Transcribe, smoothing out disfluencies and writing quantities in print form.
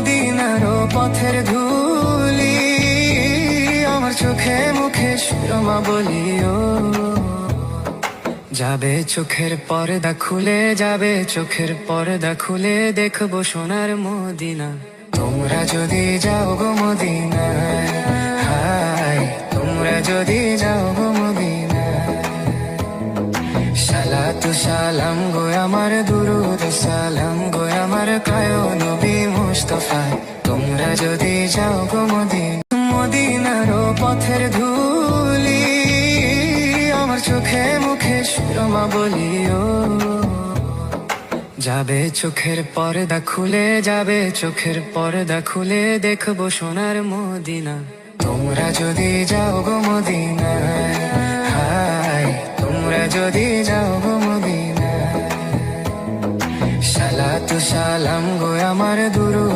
মদিনারও পথের ধুলি আমার চোখে মুখে সুরমা বলিও। যাবে চোখের পর্দা খুলে, যাবে চোখের পর্দা খুলে, দেখবো সোনার মদিনা। তোমরা যদি যাও গো মদিনায়, হায় তোমরা যদি যাও গো মদিনায়। সালাতু সালাম গো আমার, দুরুদ সালাম গো আমার, কায়ো নবী মুস্তাফায়। তোমরা যদি যাও গো মদিনা, মদিনারও পথের ধুলি আমার চোখে মুখে সুরমা বলিও। যাবে চোখের পর্দা খুলে, যাবে চোখের পর্দা খুলে, দেখবো সোনার মদিনা। তোমরা যদি যাও গো মদিনায়, হায় তোমরা যদি যাও গো মদিনায়। সালাতু সালাম গো আমার, দুরুদ